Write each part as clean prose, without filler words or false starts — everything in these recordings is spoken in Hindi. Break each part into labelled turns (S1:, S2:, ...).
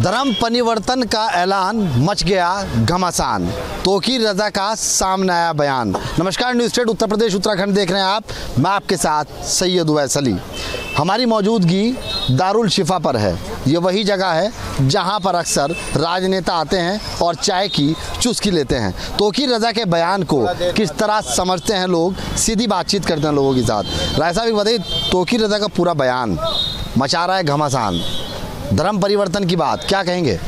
S1: धर्म परिवर्तन का ऐलान, मच गया घमासान। तौकीर रजा का सामने आया बयान। नमस्कार, न्यूज़ स्टेट उत्तर प्रदेश उत्तराखंड देख रहे हैं आप। मैं आपके साथ सैयद उवैस अली। हमारी मौजूदगी दारुल शिफा पर है। ये वही जगह है जहां पर अक्सर राजनेता आते हैं और चाय की चुस्की लेते हैं। तौकीर रजा के बयान को किस तरह समझते हैं लोग, सीधी बातचीत करते हैं लोगों के साथ। राय साहब बताइए, तौकीर रजा का पूरा बयान मचा रहा है घमासान, धर्म परिवर्तन की बात, क्या कहेंगे?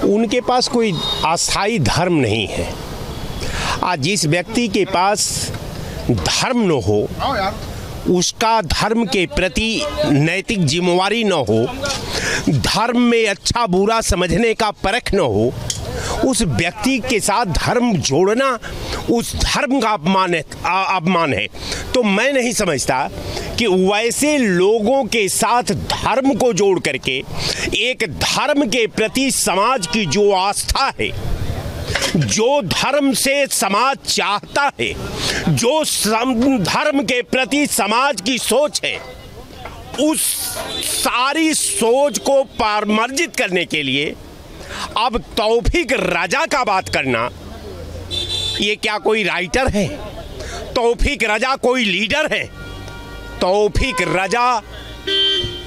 S2: उनके पास कोई अस्थाई धर्म नहीं है। आज जिस व्यक्ति के पास धर्म न हो, उसका धर्म के प्रति नैतिक जिम्मेवारी न हो, धर्म में अच्छा बुरा समझने का परख न हो, उस व्यक्ति के साथ धर्म जोड़ना उस धर्म का अपमान है। तो मैं नहीं समझता कि वैसे लोगों के साथ धर्म को जोड़ करके एक धर्म के प्रति समाज की जो आस्था है, जो धर्म से समाज चाहता है, जो धर्म के प्रति समाज की सोच है, उस सारी सोच को पारमर्जित करने के लिए अब तौफीक रजा का बात करना, ये क्या कोई राइटर है? तौफीक रजा कोई लीडर है? तौफीक रजा,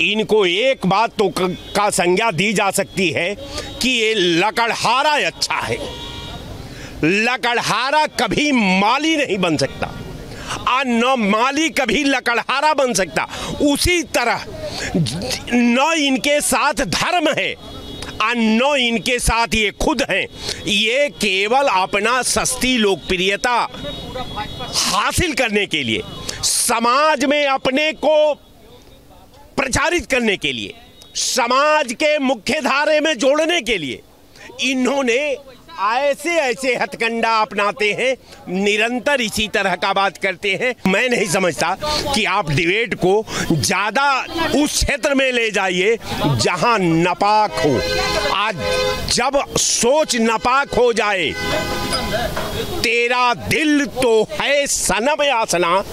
S2: इनको एक बात तो का संज्ञा दी जा सकती है कि ये लकड़हारा अच्छा है। लकड़हारा कभी माली नहीं बन सकता, न माली कभी लकड़हारा बन सकता। उसी तरह न इनके साथ धर्म है, न इनके साथ ये खुद हैं। ये केवल अपना सस्ती लोकप्रियता हासिल करने के लिए, समाज में अपने को प्रचारित करने के लिए, समाज के मुख्य धारे में जोड़ने के लिए इन्होंने ऐसे हथकंडा अपनाते हैं, निरंतर इसी तरह का बात करते हैं। मैं नहीं समझता कि आप डिबेट को ज़्यादा उस क्षेत्र में ले जाइए जहां नापाक हो। आज जब सोच नापाक हो जाए, तेरा दिल तो है सनम आसना,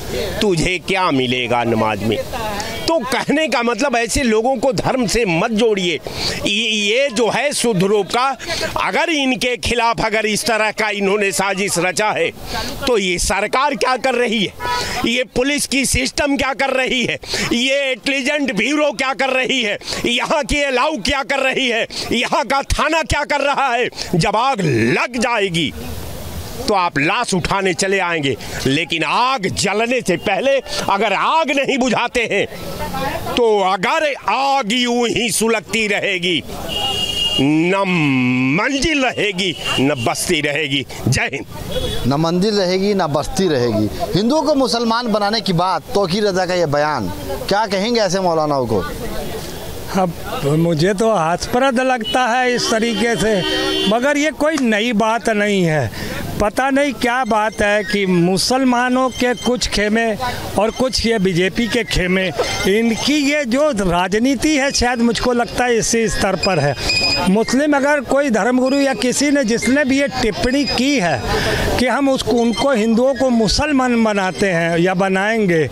S2: तुझे क्या मिलेगा नमाज में। तो कहने का मतलब ऐसे लोगों को धर्म से मत जोड़िए। ये जो है शुद्ध रूप का, अगर इनके खिलाफ अगर इस तरह का इन्होंने साजिश रचा है, तो ये सरकार क्या कर रही है, ये पुलिस की सिस्टम क्या कर रही है, ये इंटेलिजेंस ब्यूरो क्या कर रही है, यहाँ की अलाउ क्या कर रही है, यहाँ का थाना क्या कर रहा है। जब आग लग जाएगी तो आप लाश उठाने चले आएंगे, लेकिन आग जलने से पहले अगर आग नहीं बुझाते हैं तो अगर आग यूं ही सुलगती रहेगी, न मंजिल रहेगी न बस्ती रहेगी। जय हिंद।
S1: न मंदिर रहेगी न बस्ती रहेगी। हिंदुओं को मुसलमान बनाने की बात, तौकीर रजा का ये बयान, क्या कहेंगे ऐसे मौलानाओं को?
S3: अब मुझे तो हास्यास्पद लगता है इस तरीके से, मगर ये कोई नई बात नहीं है। पता नहीं क्या बात है कि मुसलमानों के कुछ खेमे और कुछ ये बीजेपी के खेमे, इनकी ये जो राजनीति है शायद मुझको लगता है इसी स्तर पर है। मुस्लिम अगर कोई धर्मगुरु या किसी ने जिसने भी ये टिप्पणी की है कि हम उनको हिंदुओं को मुसलमान बनाते हैं या बनाएंगे,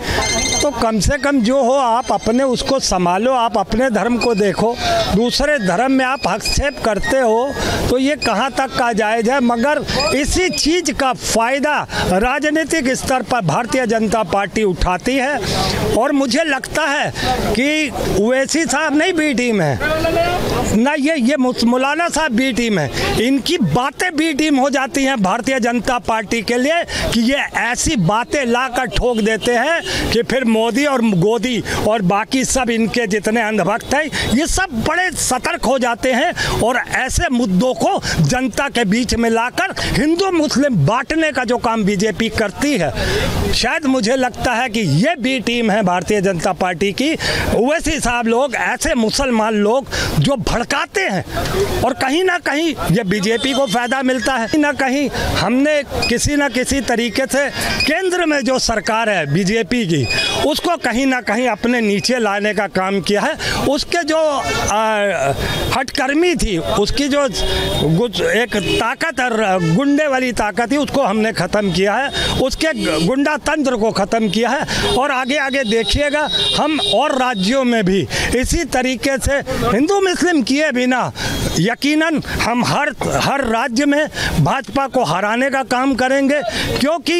S3: तो कम से कम जो हो आप अपने उसको संभालो, आप अपने धर्म को देखो। दूसरे धर्म में आप हस्तक्षेप करते हो तो ये कहाँ तक का जायज़ है। मगर इसी चीज़ का फ़ायदा राजनीतिक स्तर पर भारतीय जनता पार्टी उठाती है, और मुझे लगता है कि ओवैसी साहब नहीं बी टीम है, ना ये मौलाना साहब बी टीम है। इनकी बातें बी टीम हो जाती हैं भारतीय जनता पार्टी के लिए कि ये ऐसी बातें लाकर ठोक देते हैं कि फिर मोदी और गोदी और बाकी सब इनके जितने अंधभक्त हैं, ये सब बड़े सतर्क हो जाते हैं और ऐसे मुद्दों को जनता के बीच में लाकर हिंदू मुस्लिम बांटने का जो काम बीजेपी करती है, शायद मुझे लगता है कि ये बी टीम है भारतीय जनता पार्टी की। ओवैसी साहब लोग, ऐसे मुसलमान लोग जो भड़काते हैं, और कहीं ना कहीं ये बीजेपी को फ़ायदा मिलता है। कहीं ना कहीं हमने किसी न किसी तरीके से केंद्र में जो सरकार है बीजेपी की, उसको कहीं ना कहीं अपने नीचे लाने का काम किया है। उसके जो हटकर्मी थी, उसकी जो एक ताकत और गुंडे वाली ताकत थी, उसको हमने ख़त्म किया है, उसके गुंडा तंत्र को ख़त्म किया है। और आगे आगे देखिएगा हम और राज्यों में भी इसी तरीके से हिंदू मुस्लिम किए बिना यकीनन हम हर राज्य में भाजपा को हराने का काम करेंगे, क्योंकि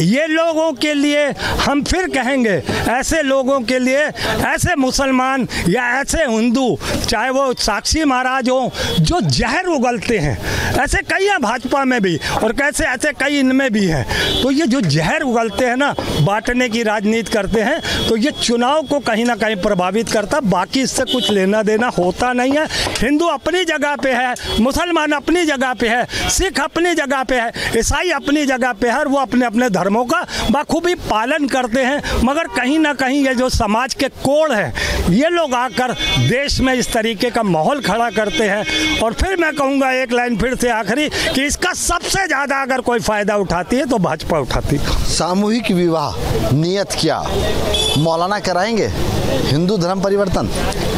S3: ये लोगों के लिए हम फिर कहेंगे, ऐसे लोगों के लिए, ऐसे मुसलमान या ऐसे हिंदू, चाहे वो साक्षी महाराज हो, जो जहर उगलते हैं, ऐसे कई हैं भाजपा में भी और कैसे ऐसे कई इनमें भी हैं। तो ये जो जहर उगलते हैं ना, बांटने की राजनीति करते हैं, तो ये चुनाव को कहीं ना कहीं प्रभावित करता, बाकी इससे कुछ लेना देना होता नहीं है। हिंदू अपनी जगह पे है, मुसलमान अपनी जगह पे है, सिख अपनी जगह पे है, ईसाई अपनी जगह पे है, वो अपने अपने धर्मों का बखूबी पालन करते हैं। मगर कहीं ना कहीं ये जो समाज के कोड़ हैं, ये लोग आकर देश में इस तरीके का माहौल खड़ा करते हैं। और फिर मैं कहूँगा एक लाइन फिर से आखिरी, कि इसका सबसे ज़्यादा अगर कोई फ़ायदा उठाती है तो भाजपा उठाती है।
S1: सामूहिक विवाह नियत क्या मौलाना कराएंगे हिंदू धर्म परिवर्तन?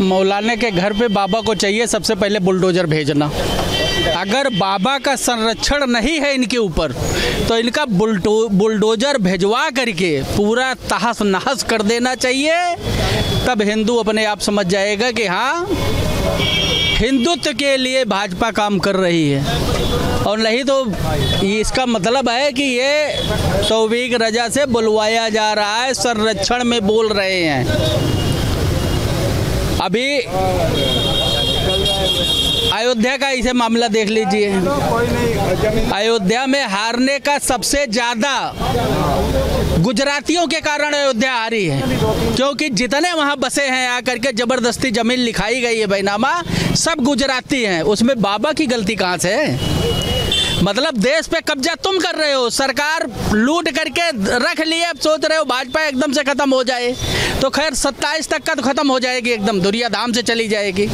S4: मौलाना के घर पे बाबा को चाहिए सबसे पहले बुलडोजर भेजना। अगर बाबा का संरक्षण नहीं है इनके ऊपर, तो इनका बुलडोजर भेजवा करके पूरा तहस नहस कर देना चाहिए। तब हिंदू अपने आप समझ जाएगा कि हाँ, हिंदुत्व के लिए भाजपा काम कर रही है। और नहीं तो इसका मतलब है कि ये तौफीक रजा से बुलवाया जा रहा है, संरक्षण में बोल रहे हैं। अभी अयोध्या का इसे मामला देख लीजिए। अयोध्या में हारने का सबसे ज़्यादा गुजरातियों के कारण अयोध्या हारी है, क्योंकि जितने वहाँ बसे हैं आकर के ज़बरदस्ती ज़मीन लिखाई गई है बैनामा, सब गुजराती हैं। उसमें बाबा की गलती कहाँ से है? मतलब देश पे कब्जा तुम कर रहे हो, सरकार लूट करके रख लिए, अब सोच रहे हो भाजपा एकदम से ख़त्म हो जाए। तो खैर 27 तक का तो ख़त्म हो जाएगी, एकदम दुनिया धाम से चली जाएगी।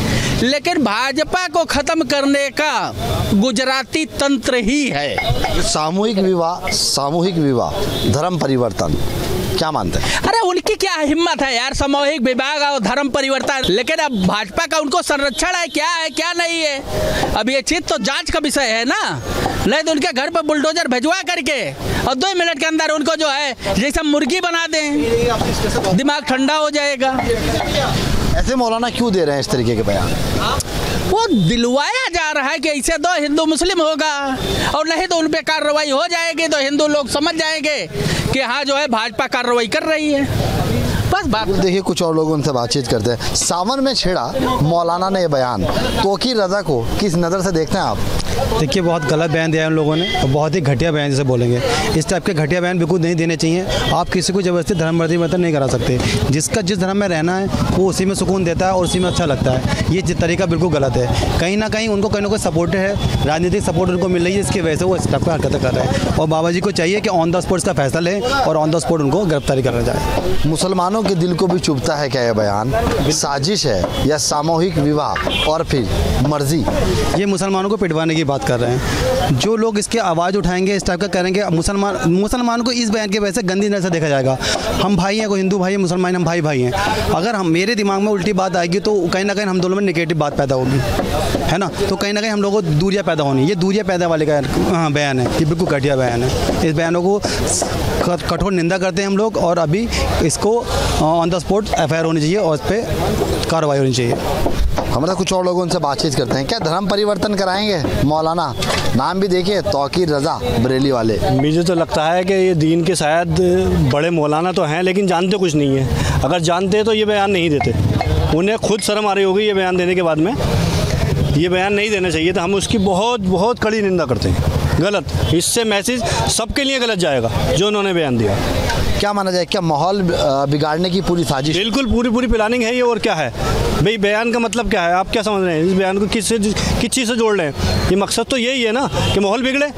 S4: लेकिन भाजपा को ख़त्म करने का गुजराती तंत्र ही है।
S1: सामूहिक विवाह धर्म परिवर्तन क्या मानते हैं?
S4: अरे उनकी क्या हिम्मत है यार, सामूहिक विवाह और धर्म परिवर्तन। लेकिन अब भाजपा का उनको संरक्षण है क्या नहीं है, अब ये चीज तो जांच का विषय है ना। नहीं तो उनके घर पर बुलडोजर भिजवा करके और 2 मिनट के अंदर उनको जो है जैसे मुर्गी बना दें, दिमाग ठंडा हो जाएगा।
S1: ऐसे मौलाना क्यों दे रहे हैं इस तरीके के बयान?
S4: वो दिलवाया जा रहा है कि ऐसे तो हिंदू मुस्लिम होगा, और नहीं तो उन पे कार्रवाई हो जाएगी, तो हिंदू लोग समझ जाएंगे कि हाँ जो है भाजपा कार्रवाई कर रही है। बस बात।
S1: देखिए कुछ और लोग उनसे बातचीत करते हैं। सावन में छेड़ा मौलाना ने ये बयान, तौकीर रजा को किस नज़र से देखते हैं आप?
S5: देखिए बहुत गलत बयान दिया है उन लोगों ने, और बहुत ही घटिया बयान जिसे बोलेंगे। इस टाइप के घटिया बयान बिल्कुल नहीं देने चाहिए। आप किसी को जबरदस्ती धर्म परिवर्तन नहीं करा सकते। जिसका जिस धर्म में रहना है वो उसी में सुकून देता है और उसी में अच्छा लगता है। ये तरीका बिल्कुल गलत है। कहीं ना कहीं उनको कोई सपोर्ट है, राजनीतिक सपोर्ट उनको मिल रही है, इसकी वजह से वो इस टाइप की हरकतें कर रहे हैं। और बाबा जी को चाहिए कि ऑन द स्पॉट इसका फैसला लें और ऑन द स्पॉट उनको गिरफ्तारी करा जाए।
S1: मुसलमानों के दिल को भी चुभता है क्या ये बयान? साजिश है या सामूहिक विवाह और फिर मर्जी?
S5: ये मुसलमानों को पिटवाने की बात कर रहे हैं। जो लोग इसके आवाज़ उठाएंगे, इस टाइप का करेंगे, मुसलमान को इस बयान के वजह से गंदी नज़र से देखा जाएगा। हम भाई हैं, कोई हिंदू भाई है, मुसलमान हम भाई हैं। अगर हम मेरे दिमाग में उल्टी बात आएगी तो कहीं ना कहीं हम दोनों में नेगेटिव बात पैदा होगी, है ना। तो कहीं ना कहीं हम लोगों को दूरियाँ पैदा होनी। ये दूरियाँ पैदा वाले का बयान है, ये बिल्कुल घटिया बयान है। इस बयानों को कठोर निंदा करते हैं हम लोग, और अभी इसको ऑन द स्पॉट FIR होनी चाहिए और इस पर कार्रवाई होनी चाहिए।
S1: हमारा कुछ और लोगों उनसे बातचीत करते हैं। क्या धर्म परिवर्तन कराएंगे मौलाना? नाम भी देखिए, तौकीर रजा बरेली वाले।
S6: मुझे तो लगता है कि ये दीन के शायद बड़े मौलाना तो हैं, लेकिन जानते कुछ नहीं है। अगर जानते तो ये बयान नहीं देते। उन्हें खुद शर्म आ रही होगी ये बयान देने के बाद में। ये बयान नहीं देना चाहिए था। हम उसकी बहुत बहुत कड़ी निंदा करते हैं। गलत, इससे मैसेज सबके लिए गलत जाएगा जो उन्होंने बयान दिया।
S1: क्या माना जाए, क्या माहौल बिगाड़ने की पूरी साजिश?
S6: बिल्कुल पूरी प्लानिंग है ये। और क्या है भाई, बयान का मतलब क्या है? आप क्या समझ रहे हैं? इस बयान को किस चीज़ से जोड़ रहे हैं? ये मकसद तो यही है ना कि माहौल बिगड़े,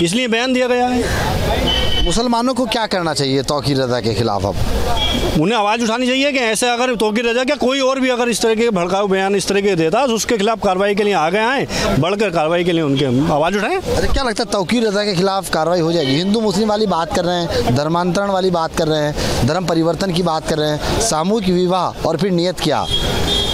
S6: इसलिए बयान दिया गया है।
S1: मुसलमानों को क्या करना चाहिए तौकीर रजा के खिलाफ? अब
S6: उन्हें आवाज़ उठानी चाहिए कि ऐसे अगर तौकीर रजा क्या कोई और भी अगर इस तरह के भड़काऊ बयान इस तरह के देता तो उसके खिलाफ कार्रवाई के लिए आगे आए, बढ़कर कार्रवाई के लिए उनके आवाज़ उठाएं।
S1: अरे क्या लगता है तौकीर रजा के खिलाफ कार्रवाई हो जाएगी? हिंदू मुस्लिम वाली बात कर रहे हैं, धर्मांतरण वाली बात कर रहे हैं, धर्म परिवर्तन की बात कर रहे हैं, सामूहिक विवाह, और फिर नियत क्या?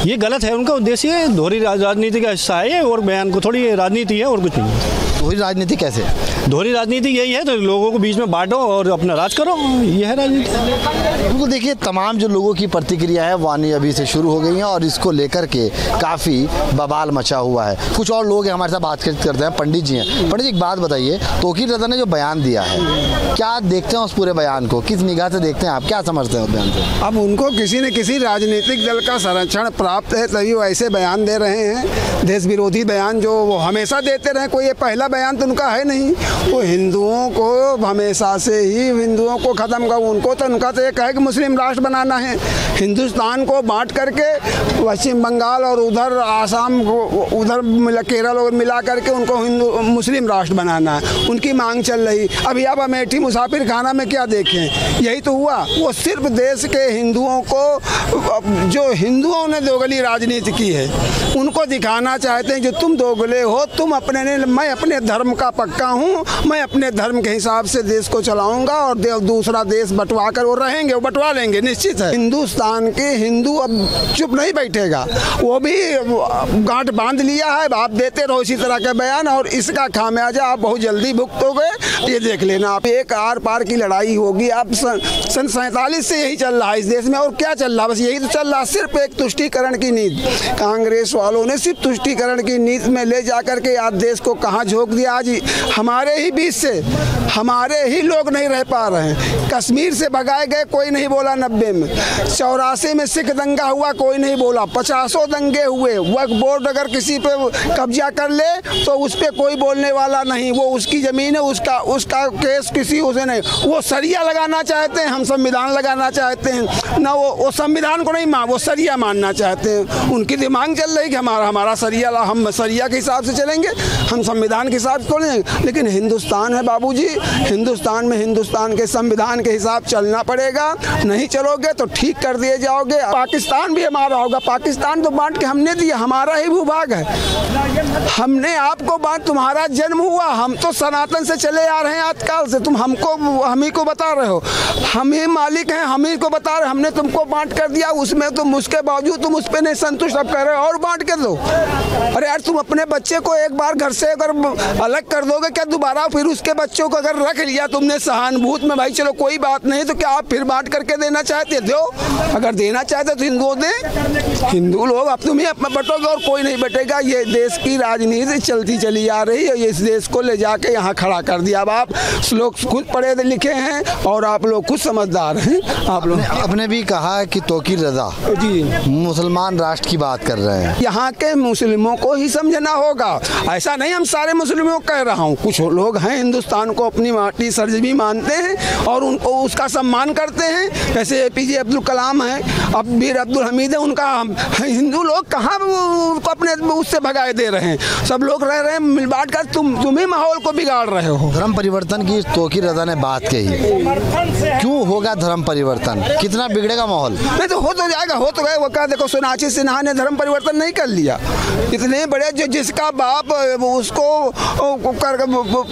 S6: ये गलत है। उनका उद्देश्य दोहरी राजनीति का हिस्सा है और बयान को थोड़ी राजनीति है और कुछ नहीं।
S1: दोहरी राजनीति कैसे?
S6: दोहरी राजनीति यही है, तो लोगों को बीच में बांटो और अपना राज करो, ये है राजनीति।
S1: बिल्कुल, देखिए तमाम जो लोगों की प्रतिक्रिया है वानी अभी से शुरू हो गई हैं और इसको लेकर के काफ़ी बवाल मचा हुआ है। कुछ और लोग हैं हमारे साथ बात करते हैं, पंडित जी हैं। पंडित जी एक बात बताइए, तौकीर रज़ा ने जो बयान दिया है, क्या देखते हैं उस पूरे बयान को, किस निगाह से देखते हैं आप, क्या समझते हैं उस बयान से?
S7: अब उनको किसी न किसी राजनीतिक दल का संरक्षण प्राप्त है तभी वो ऐसे बयान दे रहे हैं, देश विरोधी बयान जो वो हमेशा देते रहे। कोई ये पहला बयान तो उनका है नहीं। वो हिंदुओं को हमेशा से ही हिंदुओं को ख़त्म कर, उनका तो एक है कि मुस्लिम राष्ट्र बनाना है। हिंदुस्तान को बांट करके पश्चिम बंगाल और उधर आसाम को उधर केरल और मिला करके उनको हिंदू मुस्लिम राष्ट्र बनाना है, उनकी मांग चल रही। अभी आप अमेठी मुसाफिर खाना में क्या देखें, यही तो हुआ। वो सिर्फ देश के हिंदुओं को, जो हिंदुओं ने दोगली राजनीति की है, उनको दिखाना चाहते हैं जो तुम दोगले हो, तुम अपने ने, मैं अपने धर्म का पक्का हूँ, मैं अपने धर्म के हिसाब से देश को चलाऊंगा और दूसरा देश बंटवा कर वो रहेंगे, वो बंटवा लेंगे निश्चित है। हिंदुस्तान के हिंदू अब चुप नहीं बैठेगा, वो भी गांठ बांध लिया है। आप देते रहो इसी तरह के बयान और इसका खामियाजा आप बहुत जल्दी भुगतोगे, ये देख लेना आप। एक आर पार की लड़ाई होगी। आप सन 47 से यही चल रहा है इस देश में, और क्या चल रहा है, बस यही तो चल रहा है, सिर्फ एक तुष्टीकरण की नीति। कांग्रेस वालों ने सिर्फ तुष्टीकरण की नीति में ले जाकर के आज देश को कहाँ झोंक दिया। आज हमारे ही बीच से हमारे ही लोग नहीं रह पा रहे हैं। कश्मीर से भगाए गए, कोई नहीं बोला 90 में। 84 में सिख दंगा हुआ, कोई नहीं बोला। 50 दंगे हुए। वक्फ बोर्ड अगर किसी पे कब्जा कर ले तो उस पर कोई बोलने वाला नहीं, वो उसकी ज़मीन है, उसका केस किसी उसे नहीं। वो सरिया लगाना चाहते हैं, हम संविधान लगाना चाहते हैं ना। वो संविधान को नहीं वो सरिया मानना चाहते हैं। उनकी दिमाग चल रही कि हमारा सरिया, हम सरिया के हिसाब से चलेंगे, हम संविधान के हिसाब से चलेंगे। लेकिन हिंदुस्तान है बाबूजी, हिंदुस्तान में हिंदुस्तान के संविधान के हिसाब चलना पड़ेगा। नहीं चलोगे तो ठीक कर दिए जाओगे। पाकिस्तान भी हमारा होगा। पाकिस्तान तो बांट के हमने दिया, हमारा ही भूभाग है। हमने आपको बांट, तुम्हारा जन्म हुआ, हम तो सनातन से चले आ रहे हैं आजकल से। तुम हमको हम ही को बता रहे हो, हम ही मालिक हैं, हम ही को बता रहे। हमने तुमको बांट कर दिया, उसमें तुम उसके बावजूद तुम उस पर नहीं संतुष्ट, अब कह रहे हो और बांट के दो। अरे यार, तुम अपने बच्चे को एक बार घर से अगर अलग कर दोगे क्या दोबारा फिर उसके बच्चों को अगर रख लिया तुमने सहानुभूति में, भाई चलो कोई बात नहीं, तो क्या आप फिर बांट करके देना चाहते? दो, अगर देना चाहते तो हिंदुओं दे। हिंदू लोग अब तुम ही अपना बटोगे और कोई नहीं बटेगा। ये देश की राजनीति चलती चली आ रही है, इस देश को ले जाके यहाँ खड़ा कर दिया। अब आप लोग खुद पढ़े लिखे हैं और आप लोग खुद समझदार हैं। आप लोग
S1: आपने भी कहा कि तौकीर रज़ा
S7: जी
S1: मुसलमान राष्ट्र की बात कर रहे हैं।
S7: यहाँ के मुस्लिमों को ही समझना होगा, ऐसा नहीं हम सारे मुस्लिमों को कह रहा हूँ। कुछ लोग हैं हिंदुस्तान को अपनी माटी सरजमी मानते हैं और उनको उसका सम्मान करते हैं। जैसे APJ अब्दुल कलाम है, अब मीर अब्दुल हमीद है, उनका हिंदू लोग कहाँ उनको अपने उससे भगाए दे रहे हैं। सब लोग रह रहे हैं मिल बांट कर, तुम ही माहौल को बिगाड़ रहे हो।
S1: धर्म परिवर्तन की तौकीर रज़ा ने बात कही, क्यों होगा धर्म परिवर्तन, कितना बिगड़ेगा माहौल?
S7: नहीं तो हो तो जाएगा, हो तो गए। वो क्या देखो, सोनाक्षी सिन्हा ने धर्म परिवर्तन नहीं कर लिया। इतने बड़े जो जिसका बाप उसको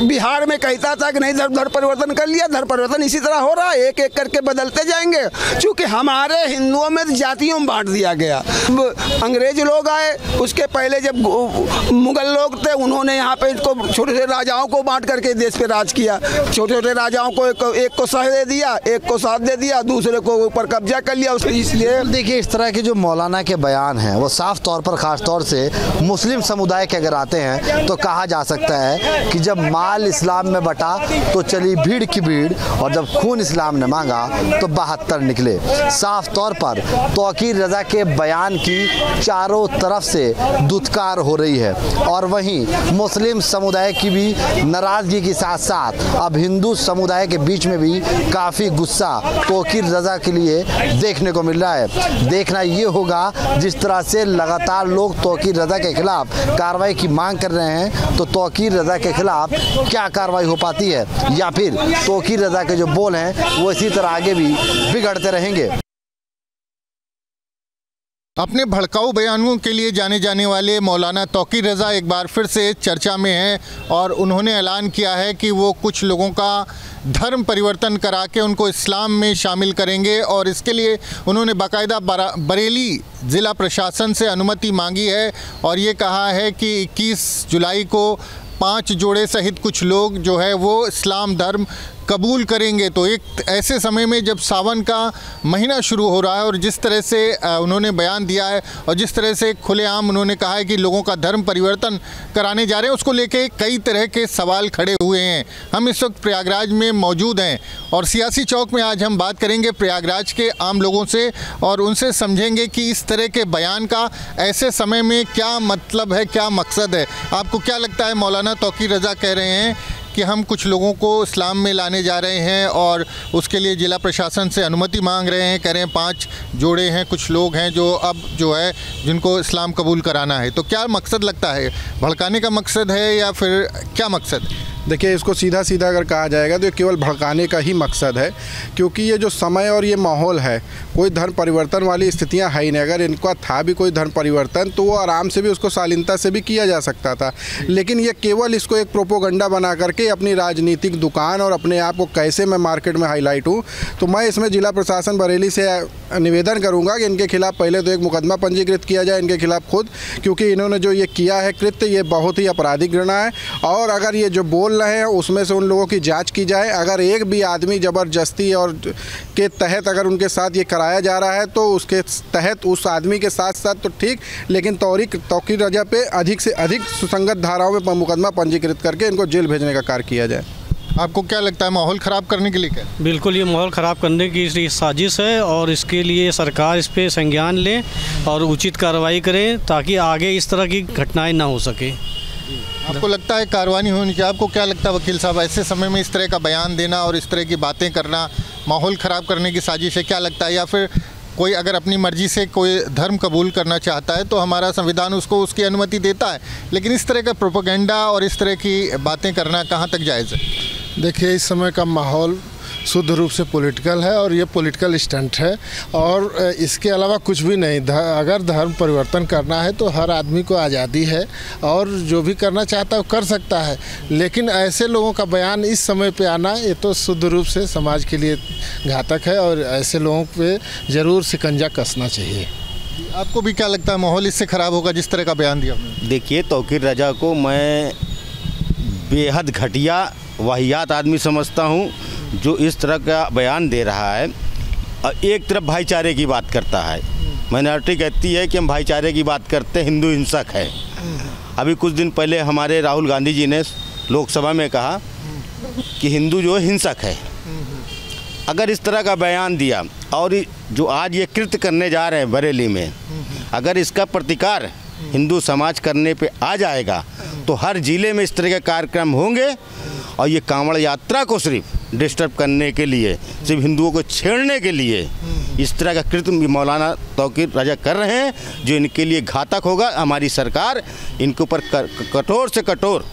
S7: बिहार में कहता था कि नहीं धर्म परिवर्तन कर लिया। धर्म परिवर्तन इसी तरह हो रहा है, एक एक करके बदलते जाएंगे। क्योंकि हमारे हिंदुओं में जातियों में बांट दिया गया। अंग्रेज लोग आए, उसके पहले जब मुगल लोग थे, उन्होंने यहाँ पे इनको छोटे छोटे राजाओं को बांट करके देश पे राज किया। छोटे छोटे राजाओं को एक को सह दे दिया, एक को साथ दे दिया, दूसरे को ऊपर कब्जा कर लिया। इसलिए
S1: देखिए, इस तरह के जो मौलाना के बयान हैं वो साफ तौर पर खास तौर से मुस्लिम समुदाय के अगर आते हैं तो कहा जा सकता है कि जब माल इस्लाम में बटा तो चली भीड़ की भीड़, और जब खून इस्लाम ने मांगा तो 72 निकले। साफ तौर पर तौकीर रज़ा के बयान की चारों तरफ से दुत्कार हो रही है और वहीं मुस्लिम समुदाय की भी नाराज़गी के साथ साथ अब हिंदू समुदाय के बीच में भी काफ़ी गुस्सा तौकीर रज़ा के लिए देखने को मिल रहा है। देखना ये होगा जिस तरह से लगातार लोग तौकीर रज़ा के खिलाफ कार्रवाई की मांग कर रहे हैं, तो तौकीर रज़ा के खिलाफ क्या कार्रवाई हो पाती है, या फिर तौकीर रज़ा के जो बोल हैं वो इसी तरह आगे भी बिगड़ते रहेंगे।
S8: अपने भड़काऊ बयानों के लिए जाने जाने वाले मौलाना तौकीर रज़ा एक बार फिर से चर्चा में हैं और उन्होंने ऐलान किया है कि वो कुछ लोगों का धर्म परिवर्तन करा के उनको इस्लाम में शामिल करेंगे और इसके लिए उन्होंने बाकायदा बरेली ज़िला प्रशासन से अनुमति मांगी है और ये कहा है कि 21 जुलाई को 5 जोड़े सहित कुछ लोग जो है वो इस्लाम धर्म कबूल करेंगे। तो एक ऐसे समय में जब सावन का महीना शुरू हो रहा है और जिस तरह से उन्होंने बयान दिया है और जिस तरह से खुलेआम उन्होंने कहा है कि लोगों का धर्म परिवर्तन कराने जा रहे हैं, उसको लेके कई तरह के सवाल खड़े हुए हैं। हम इस वक्त प्रयागराज में मौजूद हैं और सियासी चौक में आज हम बात करेंगे प्रयागराज के आम लोगों से और उनसे समझेंगे कि इस तरह के बयान का ऐसे समय में क्या मतलब है, क्या मकसद है। आपको क्या लगता है? मौलाना तौकीर रज़ा कह रहे हैं कि हम कुछ लोगों को इस्लाम में लाने जा रहे हैं और उसके लिए ज़िला प्रशासन से अनुमति मांग रहे हैं। कह रहे हैं 5 जोड़े हैं, कुछ लोग हैं जो अब जो है जिनको इस्लाम कबूल कराना है। तो क्या मकसद लगता है? भड़काने का मकसद है या फिर क्या मकसद?
S9: देखिए, इसको सीधा सीधा अगर कहा जाएगा तो ये केवल भड़काने का ही मकसद है, क्योंकि ये जो समय और ये माहौल है, कोई धर्म परिवर्तन वाली स्थितियां है ही नहीं। अगर इनका था भी कोई धर्म परिवर्तन तो वो आराम से भी उसको शालीनता से भी किया जा सकता था, लेकिन ये केवल इसको एक प्रोपोगंडा बना करके अपनी राजनीतिक दुकान और अपने आप को कैसे मैं मार्केट में हाईलाइट हूँ। तो मैं इसमें जिला प्रशासन बरेली से निवेदन करूँगा कि इनके खिलाफ़ पहले तो एक मुकदमा पंजीकृत किया जाए इनके खिलाफ़ खुद, क्योंकि इन्होंने जो ये किया है कृत्य, ये बहुत ही आपराधिक घृणा है। और अगर ये जो बोल रहे हैं उसमें से उन लोगों की जांच की जाए। अगर एक भी आदमी ज़बरदस्ती और के तहत अगर उनके साथ ये कराया जा रहा है तो उसके तहत उस आदमी के साथ साथ तो ठीक, लेकिन तौकीर रज़ा पे अधिक से अधिक सुसंगत धाराओं में मुकदमा पंजीकृत करके इनको जेल भेजने का कार्य किया जाए।
S8: आपको क्या लगता है, माहौल ख़राब करने के लिए क्या?
S6: बिल्कुल, ये माहौल ख़राब करने की साजिश है और इसके लिए सरकार इस पर संज्ञान ले और उचित कार्रवाई करे ताकि आगे इस तरह की घटनाएं ना हो सके।
S8: आपको लगता है कार्रवाई होनी चाहिए? आपको क्या लगता है वकील साहब, ऐसे समय में इस तरह का बयान देना और इस तरह की बातें करना माहौल ख़राब करने की साजिश है? क्या लगता है? या फिर कोई अगर अपनी मर्ज़ी से कोई धर्म कबूल करना चाहता है तो हमारा संविधान उसको उसकी अनुमति देता है, लेकिन इस तरह का प्रोपेगेंडा और इस तरह की बातें करना कहाँ तक जायज़ है?
S10: देखिए, इस समय का माहौल शुद्ध रूप से पॉलिटिकल है और ये पॉलिटिकल स्टंट है और इसके अलावा कुछ भी नहीं। अगर धर्म परिवर्तन करना है तो हर आदमी को आज़ादी है और जो भी करना चाहता है वो कर सकता है, लेकिन ऐसे लोगों का बयान इस समय पे आना ये तो शुद्ध रूप से समाज के लिए घातक है और ऐसे लोगों पे ज़रूर शिकंजा कसना चाहिए।
S8: आपको भी क्या लगता है, माहौल इससे ख़राब होगा जिस तरह का बयान दिया?
S11: देखिए, तौकीर रज़ा को मैं बेहद घटिया वाहियात आदमी समझता हूँ जो इस तरह का बयान दे रहा है। एक तरफ भाईचारे की बात करता है, माइनॉरिटी कहती है कि हम भाईचारे की बात करते हैं, हिंदू हिंसक है। अभी कुछ दिन पहले हमारे राहुल गांधी जी ने लोकसभा में कहा कि हिंदू जो हिंसक है। अगर इस तरह का बयान दिया और जो आज ये कृत्य करने जा रहे हैं बरेली में, अगर इसका प्रतिकार हिंदू समाज करने पे आ जाएगा तो हर ज़िले में इस तरह के कार्यक्रम होंगे और ये कांवड़ यात्रा को सिर्फ डिस्टर्ब करने के लिए, सिर्फ हिंदुओं को छेड़ने के लिए इस तरह का कृत्य मौलाना तौकीर रज़ा कर रहे हैं, जो इनके लिए घातक होगा। हमारी सरकार इनके ऊपर कठोर से कठोर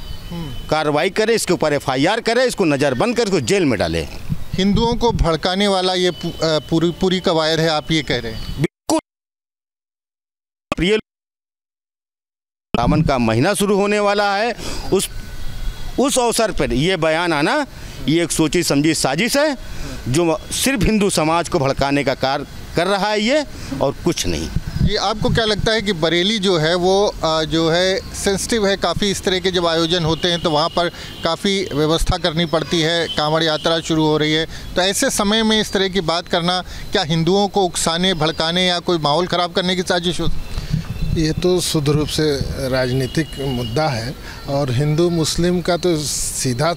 S11: कार्रवाई करे, इसके ऊपर FIR करे, इसको नज़रबंद कर इसको जेल में डाले।
S8: हिंदुओं को भड़काने वाला ये पूरी कवायद है, आप ये कह रहे हैं?
S11: बिल्कुल। प्रिय, सावन का महीना शुरू होने वाला है, उस अवसर पर यह बयान आना ये एक सोची समझी साजिश है जो सिर्फ हिंदू समाज को भड़काने का कार्य कर रहा है ये, और कुछ नहीं।
S8: ये आपको क्या लगता है कि बरेली जो है वो जो है सेंसिटिव है काफ़ी? इस तरह के जब आयोजन होते हैं तो वहाँ पर काफ़ी व्यवस्था करनी पड़ती है, कांवड़ यात्रा शुरू हो रही है, तो ऐसे समय में इस तरह की बात करना क्या हिंदुओं को उकसाने, भड़काने या कोई माहौल ख़राब करने की साजिश हो?
S10: ये तो शुद्ध रूप से राजनीतिक मुद्दा है और हिंदू मुस्लिम का तो सीधा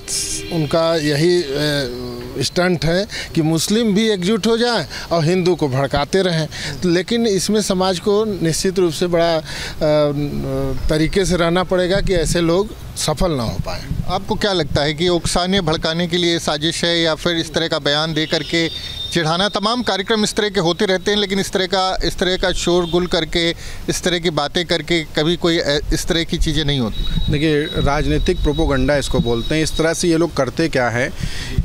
S10: उनका यही स्टंट है कि मुस्लिम भी एकजुट हो जाएं और हिंदू को भड़काते रहें। लेकिन इसमें समाज को निश्चित रूप से बड़ा तरीके से रहना पड़ेगा कि ऐसे लोग सफल ना हो पाए।
S8: आपको क्या लगता है कि उकसाने भड़काने के लिए साजिश है या फिर इस तरह का बयान दे करके चिढ़ाना? तमाम कार्यक्रम इस तरह के होते रहते हैं, लेकिन इस तरह का शोरगुल करके, इस तरह की बातें करके कभी कोई इस तरह की चीज़ें नहीं होती।
S9: देखिए, राजनीतिक प्रोपोगंडा इसको बोलते हैं। इस तरह से ये लोग करते क्या है,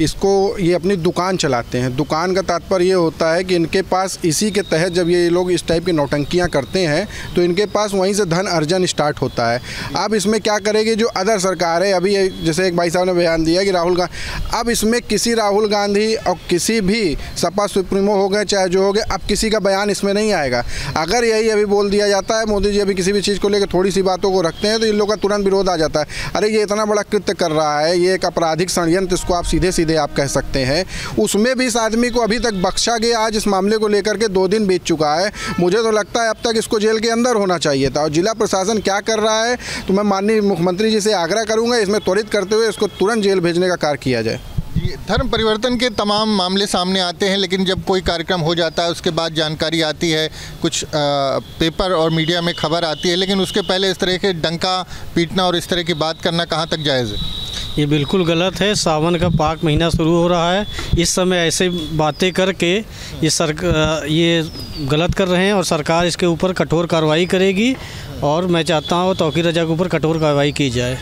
S9: इसको ये अपनी दुकान चलाते हैं। दुकान का तात्पर्य ये होता है कि इनके पास इसी के तहत जब ये लोग इस टाइप की नौटंकियां करते हैं तो इनके पास वहीं से धन अर्जन स्टार्ट होता है। अब इसमें क्या करेगी जो अदर सरकार है, अभी जैसे एक भाई साहब ने बयान दिया कि राहुल गांधी, अब इसमें किसी राहुल गांधी और किसी भी सपा सुप्रीमो हो गए चाहे जो हो गए, अब किसी का बयान इसमें नहीं आएगा। अगर यही अभी बोल दिया जाता है मोदी जी अभी किसी भी चीज़ को लेकर थोड़ी सी बातों को रखते हैं तो इन लोग का तुरंत विरोध आ जाता है। अरे ये इतना बड़ा कृत्य कर रहा है, ये एक आपराधिक षड्यंत्र इसको आप सीधे सीधे आप कह सकते हैं। उसमें भी इस आदमी को अभी तक बख्शा गया, आज इस मामले को लेकर के 2 दिन बीत चुका है। मुझे तो लगता है अब तक इसको जेल के अंदर होना चाहिए था। और जिला प्रशासन क्या कर रहा है तो मैं माननीय मुख्यमंत्री जी से आग्रह करूंगा इसमें त्वरित करते हुए इसको तुरंत जेल भेजने का कार्य किया जाए।
S8: धर्म परिवर्तन के तमाम मामले सामने आते हैं, लेकिन जब कोई कार्यक्रम हो जाता है उसके बाद जानकारी आती है, कुछ पेपर और मीडिया में खबर आती है, लेकिन उसके पहले इस तरह के डंका पीटना और इस तरह की बात करना कहाँ तक जायज़ है?
S6: ये बिल्कुल गलत है। सावन का पाक महीना शुरू हो रहा है, इस समय ऐसे बातें करके ये गलत कर रहे हैं और सरकार इसके ऊपर कठोर कार्रवाई करेगी और मैं चाहता हूँ तौकीर रजा के ऊपर कठोर कार्रवाई की जाए।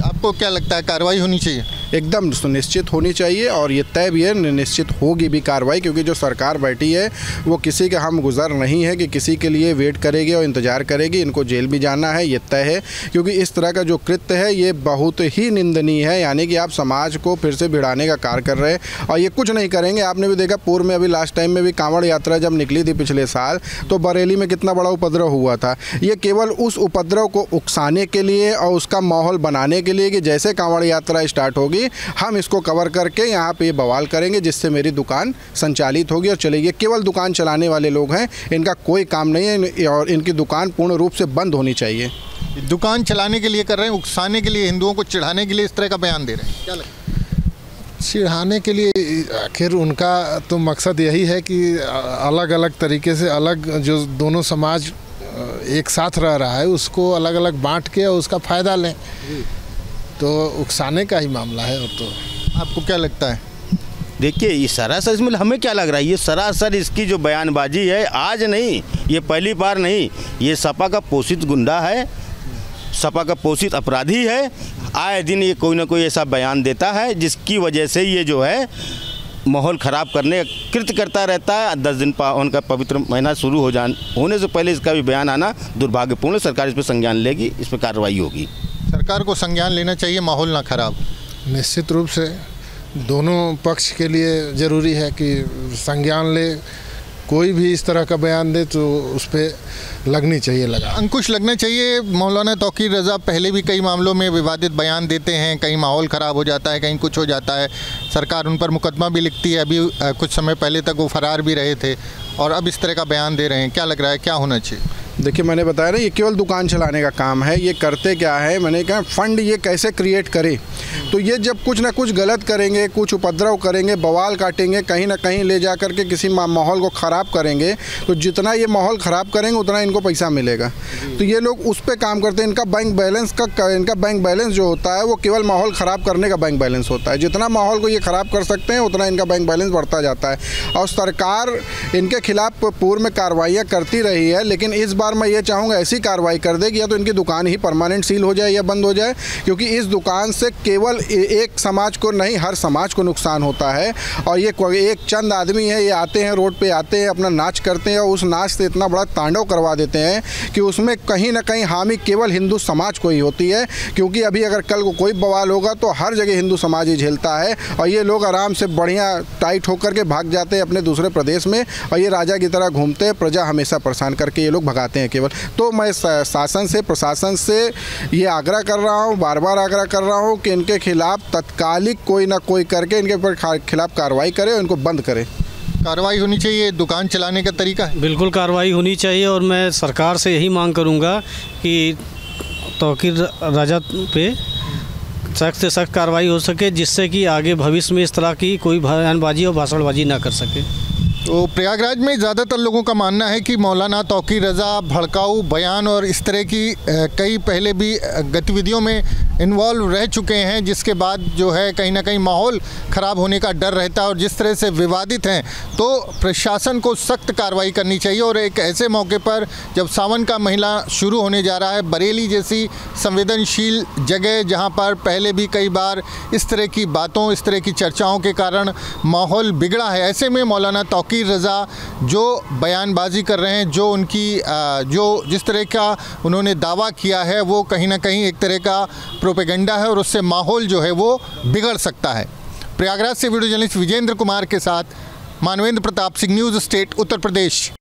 S8: आपको क्या लगता है कार्रवाई होनी चाहिए?
S9: एकदम सुनिश्चित होनी चाहिए और ये तय भी है, निश्चित होगी भी कार्रवाई, क्योंकि जो सरकार बैठी है वो किसी के हम गुज़र नहीं है कि किसी के लिए वेट करेगी और इंतज़ार करेगी। इनको जेल भी जाना है, ये तय है, क्योंकि इस तरह का जो कृत्य है ये बहुत ही निंदनीय है। यानी कि आप समाज को फिर से भिड़ाने का कार्य कर रहे हैं और ये कुछ नहीं करेंगे। आपने भी देखा पूर्व में अभी लास्ट टाइम में भी कांवड़ यात्रा जब निकली थी पिछले साल तो बरेली में कितना बड़ा उपद्रव हुआ था। ये केवल उस उपद्रव को उकसाने के लिए और उसका माहौल बनाने के लिए कि जैसे कांवड़ यात्रा स्टार्ट होगी हम इसको कवर करके यहाँ पे बवाल करेंगे जिससे मेरी दुकान संचालित होगी और चलेगी। केवल दुकान चलाने वाले लोग हैं, इनका कोई काम नहीं है और इनकी दुकान पूर्ण रूप से बंद होनी चाहिए।
S8: दुकान चलाने के लिए कर रहे हैं, उकसाने के लिए, हिंदुओं को चिढ़ाने के लिए इस तरह का बयान दे रहे हैं, क्या लगता है?
S10: चिढ़ाने के लिए आखिर उनका तो मकसद यही है कि अलग अलग तरीके से अलग जो दोनों समाज एक साथ रह रहा है उसको अलग अलग बांट के और उसका फ़ायदा लें, तो उकसाने का ही मामला है। और तो
S8: आपको क्या लगता है?
S11: देखिए ये सरासर इसमें हमें क्या लग रहा है, ये सरासर इसकी जो बयानबाजी है आज नहीं, ये पहली बार नहीं, ये सपा का पोषित गुंडा है, सपा का पोषित अपराधी है। आए दिन ये कोई ना कोई ऐसा बयान देता है जिसकी वजह से ये जो है माहौल ख़राब करने का कृत्य करता रहता है। 10 दिन पावन का पवित्र महीना शुरू होने से पहले इसका भी बयान आना दुर्भाग्यपूर्ण। सरकार इस पर संज्ञान लेगी, इस पर कार्रवाई होगी।
S8: सरकार को संज्ञान लेना चाहिए, माहौल ना खराब।
S10: निश्चित रूप से दोनों पक्ष के लिए ज़रूरी है कि संज्ञान ले, कोई भी इस तरह का बयान दे तो उस पर लगनी चाहिए, लगा
S8: अंकुश लगना चाहिए। मौलाना तौकीर रज़ा पहले भी कई मामलों में विवादित बयान देते हैं, कहीं माहौल ख़राब हो जाता है, कहीं कुछ हो जाता है, सरकार उन पर मुकदमा भी लिखती है। अभी कुछ समय पहले तक वो फरार भी रहे थे और अब इस तरह का बयान दे रहे हैं, क्या लग रहा है क्या होना चाहिए?
S9: देखिए मैंने बताया ना ये केवल दुकान चलाने का काम है। ये करते क्या है, मैंने कहा फंड ये कैसे क्रिएट करे, तो ये जब कुछ ना कुछ गलत करेंगे, कुछ उपद्रव करेंगे, बवाल काटेंगे, कहीं ना कहीं ले जा करके किसी माहौल को ख़राब करेंगे, तो जितना ये माहौल ख़राब करेंगे उतना इनको पैसा मिलेगा। तो ये लोग उस पर काम करते हैं। इनका बैंक बैलेंस जो होता है वो केवल माहौल ख़राब करने का बैंक बैलेंस होता है। जितना माहौल को ये ख़राब कर सकते हैं उतना इनका बैंक बैलेंस बढ़ता जाता है। और सरकार इनके खिलाफ पूर्व में कार्रवाइयाँ करती रही है, लेकिन इस बार मैं ये चाहूँगा ऐसी कार्रवाई कर दे कि या तो इनकी दुकान ही परमानेंट सील हो जाए या बंद हो जाए, क्योंकि इस दुकान से केवल एक समाज को नहीं हर समाज को नुकसान होता है। और ये एक चंद आदमी है, ये आते हैं रोड पे आते हैं, अपना नाच करते हैं और उस नाच से इतना बड़ा तांडव करवा देते हैं कि उसमें कहीं ना कहीं हामी केवल हिंदू समाज को ही होती है। क्योंकि अभी अगर कल को कोई बवाल होगा तो हर जगह हिंदू समाज ही झेलता है और ये लोग आराम से बढ़िया टाइट होकर के भाग जाते हैं अपने दूसरे प्रदेश में और ये राजा की तरह घूमते हैं, प्रजा हमेशा परेशान करके ये लोग भगाते हैं केवल। तो मैं शासन से प्रशासन से ये आग्रह कर रहा हूँ, बार बार आग्रह कर रहा हूँ कि इनके खिलाफ तत्कालिक कोई ना कोई करके इनके खिलाफ कार्रवाई करे और इनको बंद करे।
S8: कार्रवाई होनी चाहिए, दुकान चलाने का तरीका है।
S6: बिल्कुल कार्रवाई होनी चाहिए और मैं सरकार से यही मांग करूँगा कि तौकीर रज़ा पे सख्त से सख्त कार्रवाई हो सके, जिससे कि आगे भविष्य में इस तरह की कोई बयानबाजी और भाषणबाजी ना कर सके।
S8: तो प्रयागराज में ज़्यादातर लोगों का मानना है कि मौलाना तौकीर रज़ा भड़काऊ बयान और इस तरह की कई पहले भी गतिविधियों में इन्वॉल्व रह चुके हैं, जिसके बाद जो है कहीं ना कहीं माहौल ख़राब होने का डर रहता है और जिस तरह से विवादित हैं, तो प्रशासन को सख्त कार्रवाई करनी चाहिए। और एक ऐसे मौके पर जब सावन का महीना शुरू होने जा रहा है, बरेली जैसी संवेदनशील जगह जहां पर पहले भी कई बार इस तरह की बातों, इस तरह की चर्चाओं के कारण माहौल बिगड़ा है, ऐसे में मौलाना तौकीर रज़ा जो बयानबाजी कर रहे हैं, जो उनकी जिस तरह का उन्होंने दावा किया है, वो कहीं ना कहीं एक तरह का प्रोपेगेंडा है और उससे माहौल जो है वो बिगड़ सकता है। प्रयागराज से वीडियो जर्नलिस्ट विजेंद्र कुमार के साथ मानवेंद्र प्रताप सिंह, न्यूज़ स्टेट उत्तर प्रदेश।